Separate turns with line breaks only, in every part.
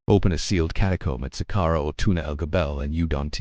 Open a sealed catacomb at Saqqara or Tuna el-Gebel and you don't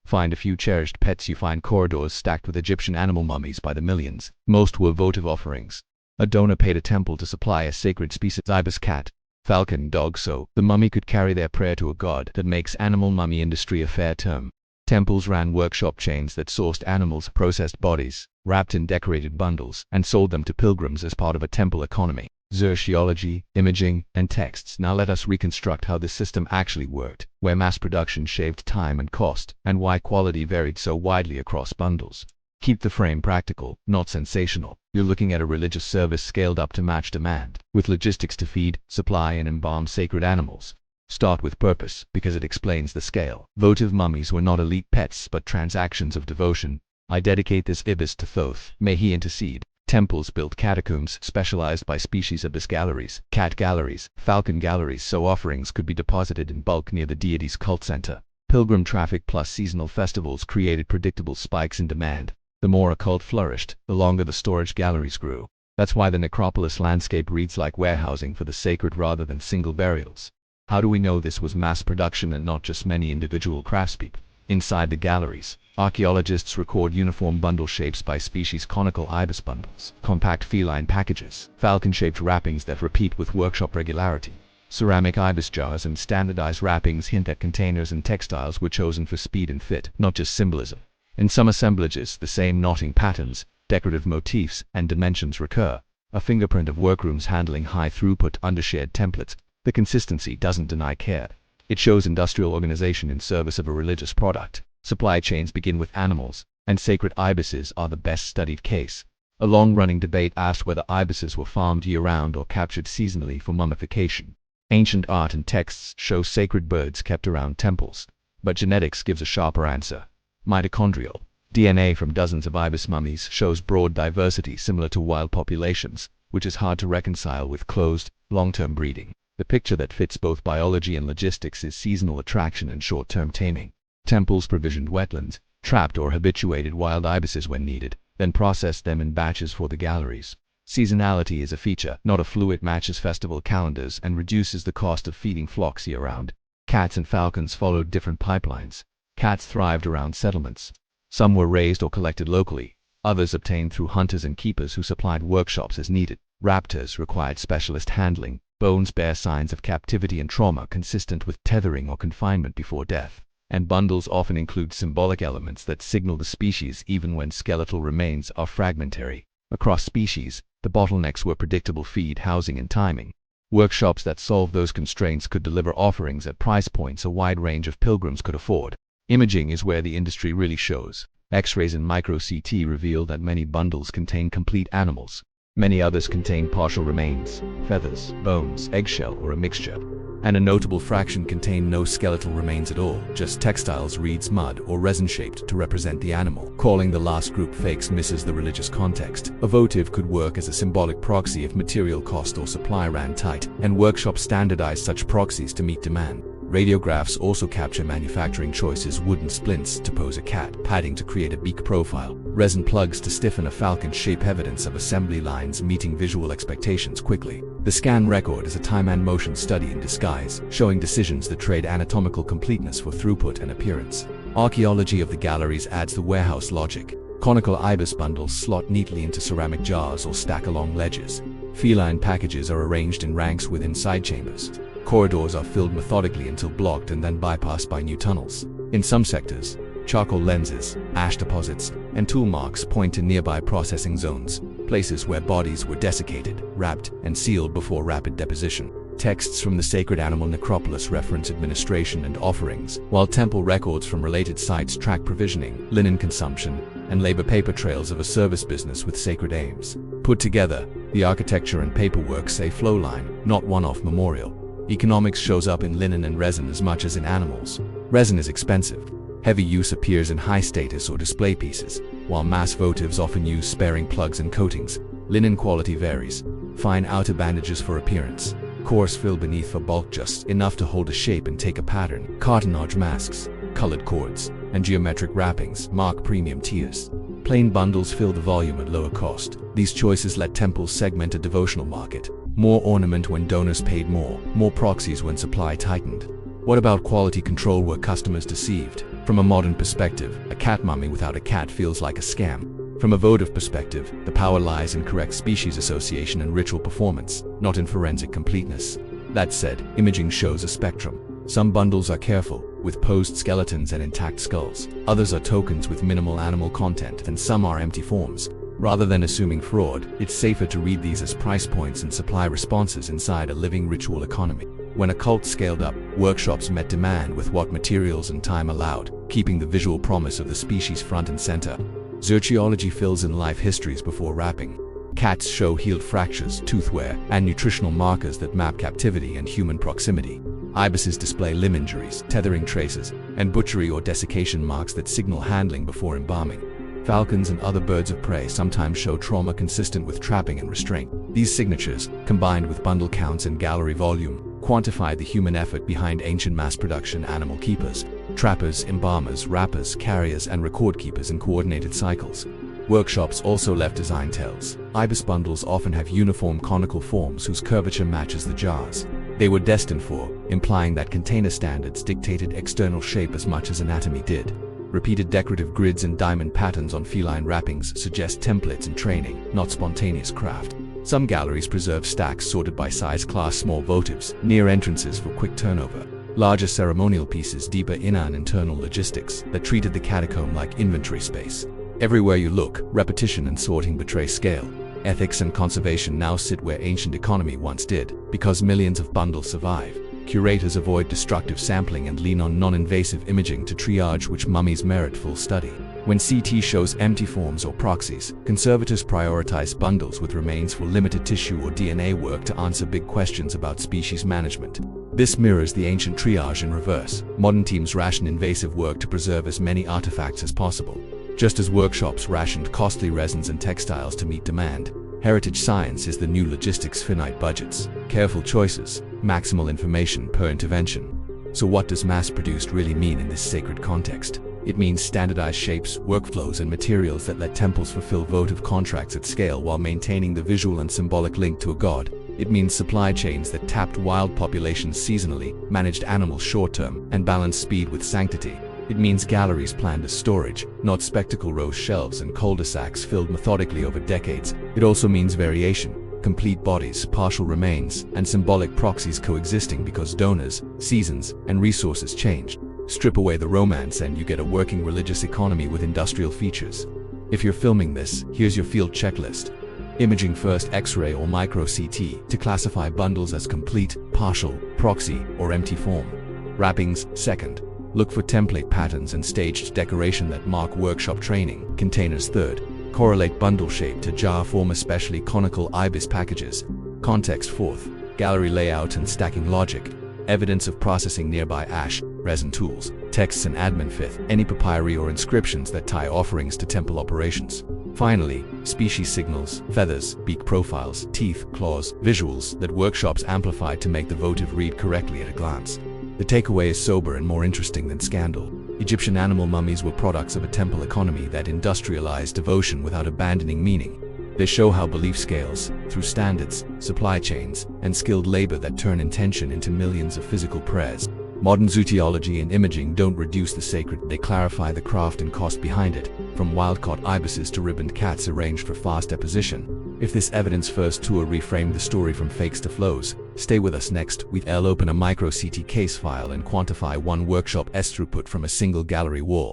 find a few cherished pets. You find corridors stacked with Egyptian animal mummies by the millions. Most were votive offerings. A donor paid a temple to supply a sacred species, ibis cat, falcon, dog, so the mummy could carry their prayer to a god. That makes animal mummy industry a fair term. Temples ran workshop chains that sourced animals, processed bodies, wrapped in decorated bundles, and sold them to pilgrims as part of a temple economy. Zooarchaeology, imaging, and texts. Now let us reconstruct how this system actually worked, where mass production shaved time and cost, and why quality varied so widely across bundles. Keep the frame practical, not sensational. You're looking at a religious service scaled up to match demand, with logistics to feed, supply, and embalm sacred animals. Start with purpose, because it explains the scale. Votive mummies were not elite pets, but transactions of devotion. I dedicate this ibis to Thoth. May he intercede. Temples built catacombs specialized by species, ibis galleries, cat galleries, falcon galleries, so offerings could be deposited in bulk near the deity's cult center. Pilgrim traffic plus seasonal festivals created predictable spikes in demand. The more a cult flourished, the longer the storage galleries grew. That's why the Necropolis landscape reads like warehousing for the sacred rather than single burials. How do we know this was mass production and not just many individual craftspeople? Inside the galleries, archaeologists record uniform bundle shapes by species: conical ibis bundles, compact feline packages, falcon-shaped wrappings that repeat with workshop regularity. Ceramic ibis jars and standardized wrappings hint at containers and textiles were chosen for speed and fit, not just symbolism. In some assemblages, the same knotting patterns, decorative motifs, and dimensions recur, a fingerprint of workrooms handling high-throughput undershared templates. The consistency doesn't deny care. It shows industrial organization in service of a religious product. Supply chains begin with animals, and sacred ibises are the best studied case. A long-running debate asked whether ibises were farmed year-round or captured seasonally for mummification. Ancient art and texts show sacred birds kept around temples, but genetics gives a sharper answer. Mitochondrial DNA from dozens of ibis mummies shows broad diversity similar to wild populations, which is hard to reconcile with closed, long-term breeding. The picture that fits both biology and logistics is seasonal attraction and short-term taming. Temples provisioned wetlands, trapped or habituated wild ibises when needed, then processed them in batches for the galleries. Seasonality is a feature, not a fluid. It matches festival calendars and reduces the cost of feeding flocks year-round. Cats and falcons followed different pipelines. Cats thrived around settlements. Some were raised or collected locally, others obtained through hunters and keepers who supplied workshops as needed. Raptors required specialist handling. Bones bear signs of captivity and trauma consistent with tethering or confinement before death. And bundles often include symbolic elements that signal the species even when skeletal remains are fragmentary. Across species, the bottlenecks were predictable feed, housing, and timing. Workshops that solved those constraints could deliver offerings at price points a wide range of pilgrims could afford. Imaging is where the industry really shows. X-rays and micro-CT reveal that many bundles contain complete animals. Many others contain partial remains, feathers, bones, eggshell, or a mixture. And a notable fraction contain no skeletal remains at all, just textiles, reeds, mud, or resin-shaped to represent the animal. Calling the last group fakes misses the religious context. A votive could work as a symbolic proxy if material cost or supply ran tight, and workshops standardized such proxies to meet demand. Radiographs also capture manufacturing choices: wooden splints to pose a cat, padding to create a beak profile, resin plugs to stiffen a falcon shape, evidence of assembly lines meeting visual expectations quickly. The scan record is a time and motion study in disguise, showing decisions that trade anatomical completeness for throughput and appearance. Archaeology of the galleries adds the warehouse logic. Conical ibis bundles slot neatly into ceramic jars or stack along ledges. Feline packages are arranged in ranks within side chambers. Corridors are filled methodically until blocked and then bypassed by new tunnels. In some sectors, charcoal lenses, ash deposits, and tool marks point to nearby processing zones, places where bodies were desiccated, wrapped, and sealed before rapid deposition. Texts from the sacred animal necropolis reference administration and offerings, while temple records from related sites track provisioning, linen consumption, and labor. Paper trails of a service business with sacred aims. Put together, the architecture and paperwork say flowline, not one-off memorial. Economics shows up in linen and resin as much as in animals. Resin is expensive. Heavy use appears in high status or display pieces, while mass votives often use sparing plugs and coatings. Linen quality varies. Fine outer bandages for appearance. Coarse fill beneath for bulk, just enough to hold a shape and take a pattern. Cartonnage masks, colored cords, and geometric wrappings mark premium tiers. Plain bundles fill the volume at lower cost. These choices let temples segment a devotional market. More ornament when donors paid more proxies when supply tightened. What about quality control? Were customers deceived? From a modern perspective, a cat mummy without a cat feels like a scam. From a votive perspective, the power lies in correct species association and ritual performance, not in forensic completeness. That said, imaging shows a spectrum. Some bundles are careful, with posed skeletons and intact skulls. Others are tokens with minimal animal content, and some are empty forms. Rather than assuming fraud, it's safer to read these as price points and supply responses inside a living ritual economy. When a cult scaled up, workshops met demand with what materials and time allowed, keeping the visual promise of the species front and center. Zooarchaeology fills in life histories before wrapping. Cats show healed fractures, tooth wear, and nutritional markers that map captivity and human proximity. Ibises display limb injuries, tethering traces, and butchery or desiccation marks that signal handling before embalming. Falcons and other birds of prey sometimes show trauma consistent with trapping and restraint. These signatures, combined with bundle counts and gallery volume, quantify the human effort behind ancient mass-production animal keepers, trappers, embalmers, wrappers, carriers, and record keepers in coordinated cycles. Workshops also left design tells. Ibis bundles often have uniform conical forms whose curvature matches the jars they were destined for, implying that container standards dictated external shape as much as anatomy did. Repeated decorative grids and diamond patterns on feline wrappings suggest templates and training, not spontaneous craft. Some galleries preserve stacks sorted by size class, small votives, near entrances for quick turnover. Larger ceremonial pieces, deeper inner and internal logistics that treated the catacomb like inventory space. Everywhere you look, repetition and sorting betray scale. Ethics and conservation now sit where ancient economy once did, because millions of bundles survive. Curators avoid destructive sampling and lean on non-invasive imaging to triage which mummies merit full study. When CT shows empty forms or proxies, conservators prioritize bundles with remains for limited tissue or DNA work to answer big questions about species management. This mirrors the ancient triage in reverse. Modern teams ration invasive work to preserve as many artifacts as possible. Just as workshops rationed costly resins and textiles to meet demand, heritage science is the new logistics: finite budgets, careful choices, maximal information per intervention. So what does mass-produced really mean in this sacred context? It means standardized shapes, workflows, and materials that let temples fulfill votive contracts at scale while maintaining the visual and symbolic link to a god. It means supply chains that tapped wild populations seasonally, managed animals short-term, and balanced speed with sanctity. It means galleries planned as storage, not spectacle row shelves and cul-de-sacs filled methodically over decades. It also means variation, complete bodies, partial remains, and symbolic proxies coexisting because donors, seasons, and resources changed. Strip away the romance and you get a working religious economy with industrial features. If you're filming this, here's your field checklist. Imaging first: X-ray or micro-CT to classify bundles as complete, partial, proxy, or empty form. Wrappings second. Look for template patterns and staged decoration that mark workshop training. Containers third. Correlate bundle shape to jar form, especially conical ibis packages. Context fourth. Gallery layout and stacking logic. Evidence of processing nearby: ash, resin tools, texts, and admin fifth. Any papyri or inscriptions that tie offerings to temple operations. Finally, species signals: feathers, beak profiles, teeth, claws, visuals that workshops amplified to make the votive read correctly at a glance. The takeaway is sober and more interesting than scandal. Egyptian animal mummies were products of a temple economy that industrialized devotion without abandoning meaning. They show how belief scales, through standards, supply chains, and skilled labor that turn intention into millions of physical prayers. Modern zooarchaeology and imaging don't reduce the sacred, they clarify the craft and cost behind it, from wild-caught ibises to ribboned cats arranged for fast deposition. If this evidence-first tour reframed the story from fakes to flows, stay with us. Next, we'll open a micro-CT case file and quantify one workshop's throughput from a single gallery wall.